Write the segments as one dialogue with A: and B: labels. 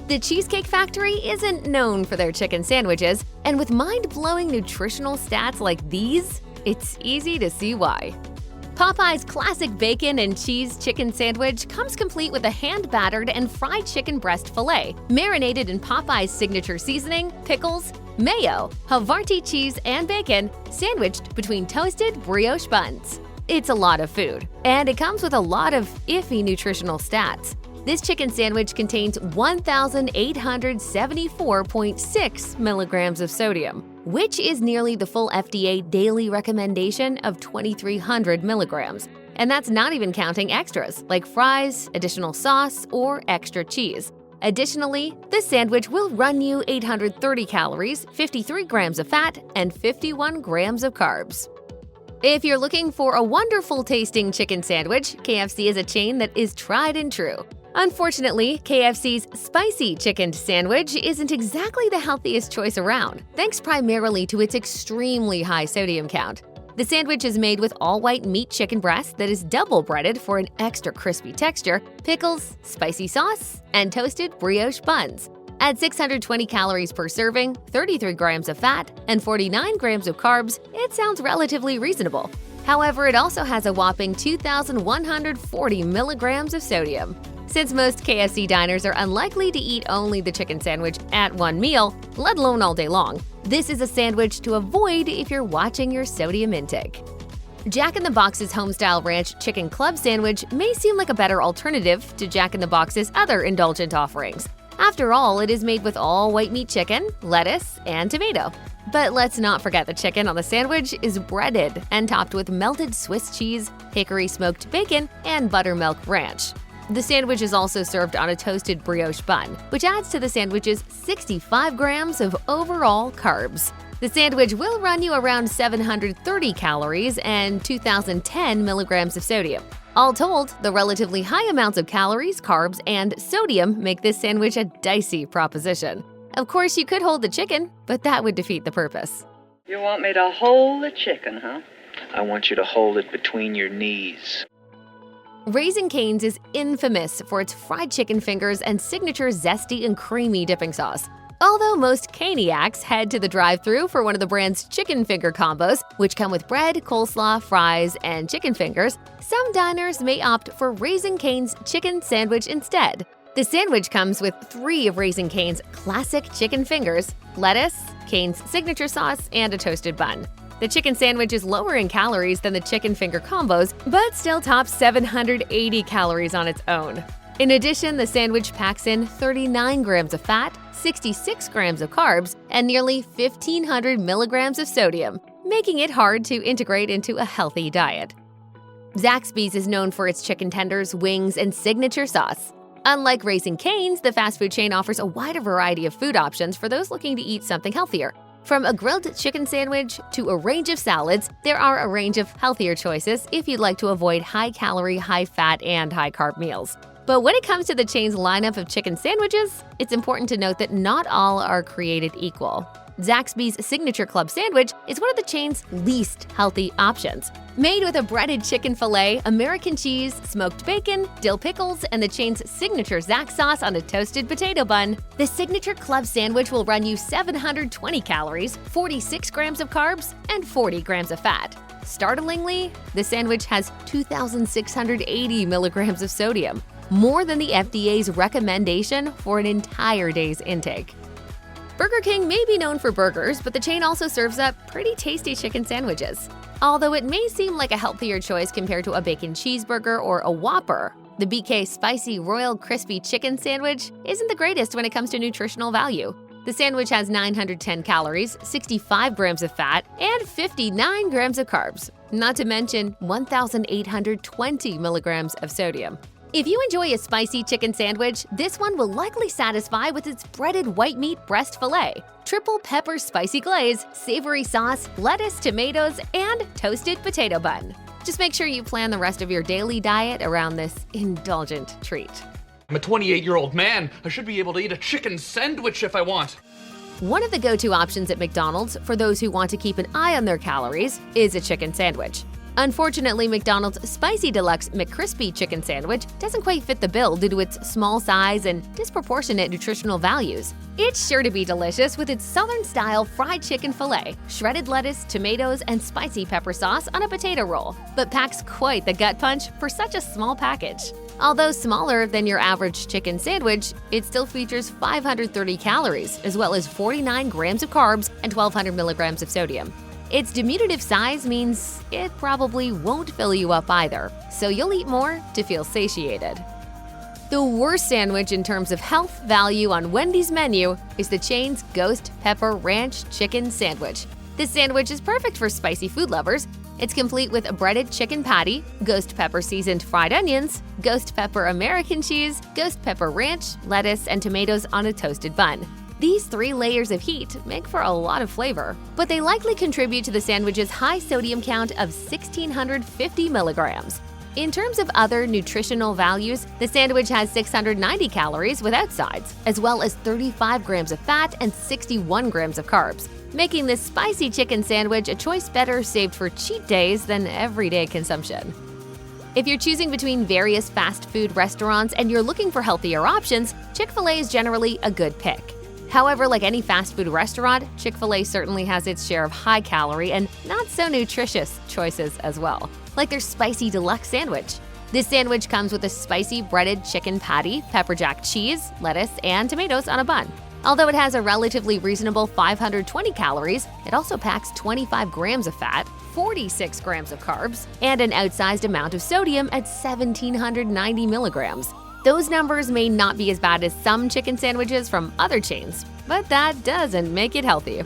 A: The Cheesecake Factory isn't known for their chicken sandwiches, and with mind-blowing nutritional stats like these, it's easy to see why. Popeyes' classic bacon and cheese chicken sandwich comes complete with a hand-battered and fried chicken breast fillet, marinated in Popeyes' signature seasoning, pickles, mayo, Havarti cheese, and bacon, sandwiched between toasted brioche buns. It's a lot of food, and it comes with a lot of iffy nutritional stats. This chicken sandwich contains 1,874.6 milligrams of sodium, which is nearly the full FDA daily recommendation of 2,300 milligrams. And that's not even counting extras like fries, additional sauce, or extra cheese. Additionally, this sandwich will run you 830 calories, 53 grams of fat, and 51 grams of carbs. If you're looking for a wonderful tasting chicken sandwich, KFC is a chain that is tried and true. Unfortunately, KFC's spicy chicken sandwich isn't exactly the healthiest choice around, thanks primarily to its extremely high sodium count. The sandwich is made with all-white meat chicken breast that is double breaded for an extra crispy texture, pickles, spicy sauce, and toasted brioche buns. At 620 calories per serving, 33 grams of fat, and 49 grams of carbs, it sounds relatively reasonable. However, it also has a whopping 2,140 milligrams of sodium. Since most KFC diners are unlikely to eat only the chicken sandwich at one meal, let alone all day long, this is a sandwich to avoid if you're watching your sodium intake. Jack in the Box's Homestyle Ranch Chicken Club Sandwich may seem like a better alternative to Jack in the Box's other indulgent offerings. After all, it is made with all white meat chicken, lettuce, and tomato. But let's not forget the chicken on the sandwich is breaded and topped with melted Swiss cheese, hickory smoked bacon, and buttermilk ranch. The sandwich is also served on a toasted brioche bun, which adds to the sandwich's 65 grams of overall carbs. The sandwich will run you around 730 calories and 2,010 milligrams of sodium. All told, the relatively high amounts of calories, carbs, and sodium make this sandwich a dicey proposition. Of course, you could hold the chicken, but that would defeat the purpose.
B: You want me to hold the chicken, huh?
C: I want you to hold it between your knees.
A: Raising Cane's is infamous for its fried chicken fingers and signature zesty and creamy dipping sauce. Although most Caniacs head to the drive-thru for one of the brand's chicken finger combos, which come with bread, coleslaw, fries, and chicken fingers, some diners may opt for Raising Cane's chicken sandwich instead. The sandwich comes with 3 of Raising Cane's classic chicken fingers, lettuce, Cane's signature sauce, and a toasted bun. The chicken sandwich is lower in calories than the chicken finger combos, but still tops 780 calories on its own. In addition, the sandwich packs in 39 grams of fat, 66 grams of carbs, and nearly 1,500 milligrams of sodium, making it hard to integrate into a healthy diet. Zaxby's is known for its chicken tenders, wings, and signature sauce. Unlike Raising Cane's, the fast food chain offers a wider variety of food options for those looking to eat something healthier. From a grilled chicken sandwich to a range of salads, there are a range of healthier choices if you'd like to avoid high-calorie, high-fat, and high-carb meals. But when it comes to the chain's lineup of chicken sandwiches, it's important to note that not all are created equal. Zaxby's Signature Club Sandwich is one of the chain's least healthy options. Made with a breaded chicken fillet, American cheese, smoked bacon, dill pickles, and the chain's signature Zax sauce on a toasted potato bun, the Signature Club Sandwich will run you 720 calories, 46 grams of carbs, and 40 grams of fat. Startlingly, the sandwich has 2,680 milligrams of sodium, more than the FDA's recommendation for an entire day's intake. Burger King may be known for burgers, but the chain also serves up pretty tasty chicken sandwiches. Although it may seem like a healthier choice compared to a bacon cheeseburger or a Whopper, the BK Spicy Royal Crispy Chicken Sandwich isn't the greatest when it comes to nutritional value. The sandwich has 910 calories, 65 grams of fat, and 59 grams of carbs, not to mention 1,820 milligrams of sodium. If you enjoy a spicy chicken sandwich, this one will likely satisfy with its breaded white meat breast fillet, triple pepper spicy glaze, savory sauce, lettuce, tomatoes, and toasted potato bun. Just make sure you plan the rest of your daily diet around this indulgent treat.
D: I'm a 28-year-old man. I should be able to eat a chicken sandwich if I want.
A: One of the go-to options at McDonald's for those who want to keep an eye on their calories is a chicken sandwich. Unfortunately, McDonald's Spicy Deluxe McCrispy chicken sandwich doesn't quite fit the bill due to its small size and disproportionate nutritional values. It's sure to be delicious with its Southern-style fried chicken fillet, shredded lettuce, tomatoes, and spicy pepper sauce on a potato roll, but packs quite the gut punch for such a small package. Although smaller than your average chicken sandwich, it still features 530 calories, as well as 49 grams of carbs and 1,200 milligrams of sodium. Its diminutive size means it probably won't fill you up either, so you'll eat more to feel satiated. The worst sandwich in terms of health value on Wendy's menu is the chain's Ghost Pepper Ranch Chicken Sandwich. This sandwich is perfect for spicy food lovers. It's complete with a breaded chicken patty, ghost pepper seasoned fried onions, ghost pepper American cheese, ghost pepper ranch, lettuce, and tomatoes on a toasted bun. These 3 layers of heat make for a lot of flavor, but they likely contribute to the sandwich's high sodium count of 1,650 milligrams. In terms of other nutritional values, the sandwich has 690 calories without sides, as well as 35 grams of fat and 61 grams of carbs, making this spicy chicken sandwich a choice better saved for cheat days than everyday consumption. If you're choosing between various fast food restaurants and you're looking for healthier options, Chick-fil-A is generally a good pick. However, like any fast food restaurant, Chick-fil-A certainly has its share of high-calorie and not-so-nutritious choices as well, like their Spicy Deluxe sandwich. This sandwich comes with a spicy breaded chicken patty, pepper jack cheese, lettuce, and tomatoes on a bun. Although it has a relatively reasonable 520 calories, it also packs 25 grams of fat, 46 grams of carbs, and an outsized amount of sodium at 1,790 milligrams. Those numbers may not be as bad as some chicken sandwiches from other chains, but that doesn't make it healthy.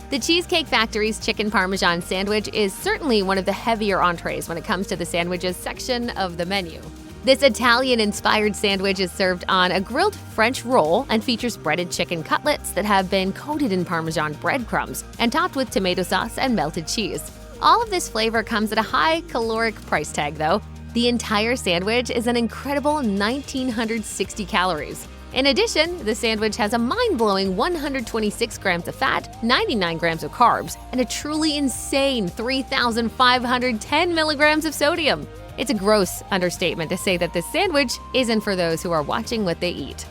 A: The Cheesecake Factory's Chicken Parmesan sandwich is certainly one of the heavier entrees when it comes to the sandwiches section of the menu. This Italian-inspired sandwich is served on a grilled French roll and features breaded chicken cutlets that have been coated in Parmesan breadcrumbs and topped with tomato sauce and melted cheese. All of this flavor comes at a high caloric price tag, though. The entire sandwich is an incredible 1,960 calories. In addition, the sandwich has a mind-blowing 126 grams of fat, 99 grams of carbs, and a truly insane 3,510 milligrams of sodium. It's a gross understatement to say that this sandwich isn't for those who are watching what they eat.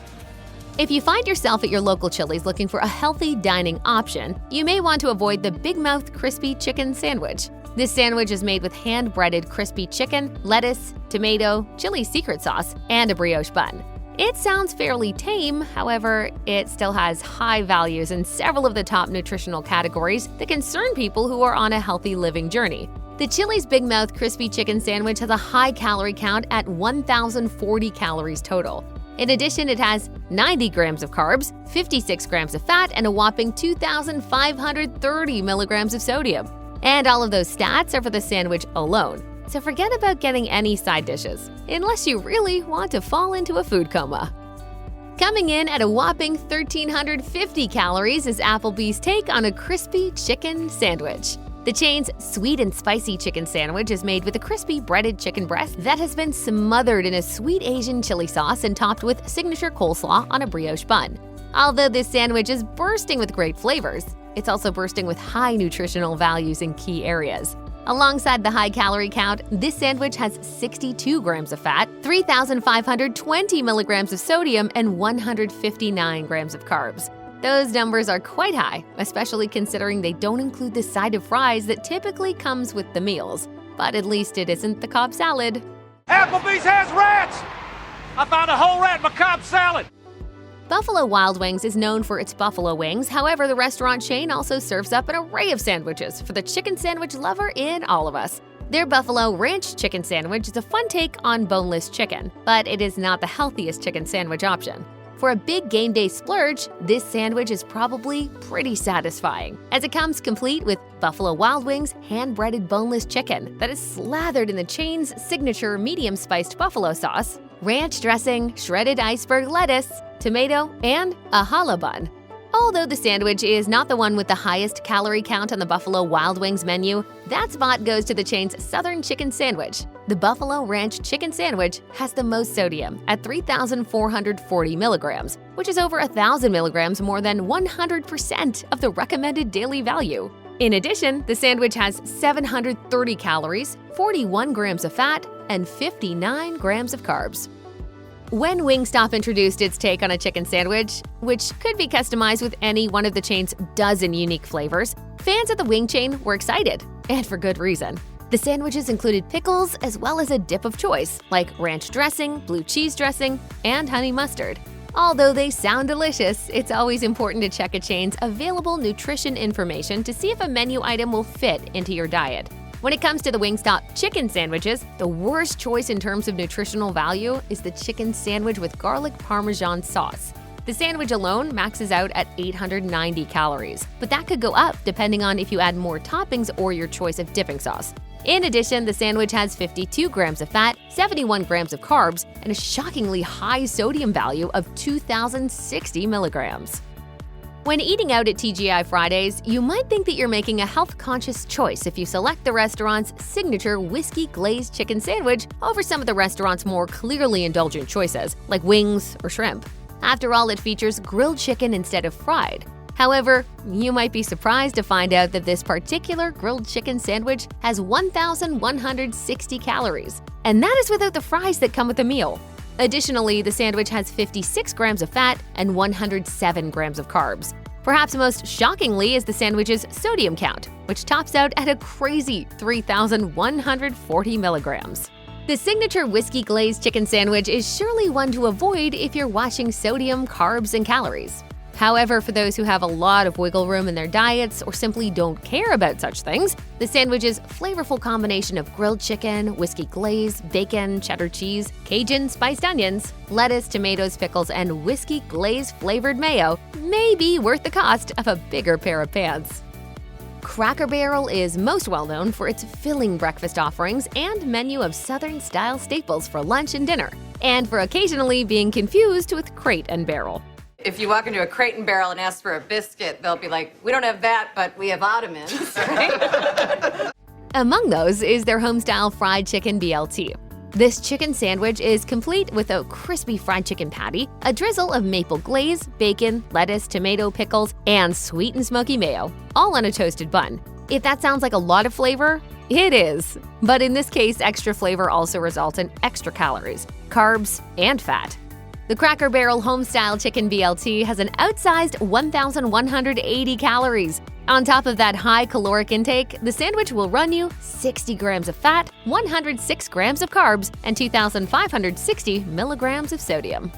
A: If you find yourself at your local Chili's looking for a healthy dining option, you may want to avoid the Big Mouth Crispy Chicken Sandwich. This sandwich is made with hand-breaded crispy chicken, lettuce, tomato, chili secret sauce, and a brioche bun. It sounds fairly tame, however, it still has high values in several of the top nutritional categories that concern people who are on a healthy living journey. The Chili's Big Mouth Crispy Chicken Sandwich has a high calorie count at 1,040 calories total. In addition, it has 90 grams of carbs, 56 grams of fat, and a whopping 2,530 milligrams of sodium. And all of those stats are for the sandwich alone. So forget about getting any side dishes, unless you really want to fall into a food coma. Coming in at a whopping 1,350 calories is Applebee's take on a crispy chicken sandwich. The chain's sweet and spicy chicken sandwich is made with a crispy breaded chicken breast that has been smothered in a sweet Asian chili sauce and topped with signature coleslaw on a brioche bun. Although this sandwich is bursting with great flavors, it's also bursting with high nutritional values in key areas. Alongside the high calorie count, this sandwich has 62 grams of fat, 3,520 milligrams of sodium, and 159 grams of carbs. Those numbers are quite high, especially considering they don't include the side of fries that typically comes with the meals. But at least it isn't the Cobb salad.
E: Applebee's has rats! I found a whole rat in my Cobb salad!
A: Buffalo Wild Wings is known for its buffalo wings. However, the restaurant chain also serves up an array of sandwiches for the chicken sandwich lover in all of us. Their Buffalo Ranch Chicken Sandwich is a fun take on boneless chicken, but it is not the healthiest chicken sandwich option. For a big game day splurge, this sandwich is probably pretty satisfying, as it comes complete with Buffalo Wild Wings hand-breaded boneless chicken that is slathered in the chain's signature medium-spiced buffalo sauce, ranch dressing, shredded iceberg lettuce, tomato, and a challah bun. Although the sandwich is not the one with the highest calorie count on the Buffalo Wild Wings menu, that spot goes to the chain's Southern Chicken Sandwich. The Buffalo Ranch Chicken Sandwich has the most sodium at 3,440 milligrams, which is over 1,000 milligrams more than 100% of the recommended daily value. In addition, the sandwich has 730 calories, 41 grams of fat, and 59 grams of carbs. When Wingstop introduced its take on a chicken sandwich, which could be customized with any one of the chain's dozen unique flavors, fans at the wing chain were excited, and for good reason. The sandwiches included pickles as well as a dip of choice, like ranch dressing, blue cheese dressing, and honey mustard. Although they sound delicious, it's always important to check a chain's available nutrition information to see if a menu item will fit into your diet. When it comes to the Wingstop chicken sandwiches, the worst choice in terms of nutritional value is the chicken sandwich with garlic parmesan sauce. The sandwich alone maxes out at 890 calories, but that could go up depending on if you add more toppings or your choice of dipping sauce. In addition, the sandwich has 52 grams of fat, 71 grams of carbs, and a shockingly high sodium value of 2,060 milligrams. When eating out at TGI Fridays, you might think that you're making a health-conscious choice if you select the restaurant's signature whiskey glazed chicken sandwich over some of the restaurant's more clearly indulgent choices, like wings or shrimp. After all, it features grilled chicken instead of fried. However, you might be surprised to find out that this particular grilled chicken sandwich has 1,160 calories, and that is without the fries that come with the meal. Additionally, the sandwich has 56 grams of fat and 107 grams of carbs. Perhaps most shockingly is the sandwich's sodium count, which tops out at a crazy 3,140 milligrams. The signature whiskey glazed chicken sandwich is surely one to avoid if you're watching sodium, carbs, and calories. However, for those who have a lot of wiggle room in their diets or simply don't care about such things, the sandwich's flavorful combination of grilled chicken, whiskey glaze, bacon, cheddar cheese, Cajun spiced onions, lettuce, tomatoes, pickles, and whiskey glaze flavored mayo may be worth the cost of a bigger pair of pants. Cracker Barrel is most well known for its filling breakfast offerings and menu of Southern-style staples for lunch and dinner, and for occasionally being confused with Crate and Barrel.
F: If you walk into a Crate and Barrel and ask for a biscuit, they'll be like, we don't have that, but we have Ottomans, right?
A: Among those is their home-style fried chicken BLT. This chicken sandwich is complete with a crispy fried chicken patty, a drizzle of maple glaze, bacon, lettuce, tomato, pickles, and sweet and smoky mayo, all on a toasted bun. If that sounds like a lot of flavor, it is. But in this case, extra flavor also results in extra calories, carbs, and fat. The Cracker Barrel Homestyle Chicken BLT has an outsized 1,180 calories. On top of that high caloric intake, the sandwich will run you 60 grams of fat, 106 grams of carbs, and 2,560 milligrams of sodium.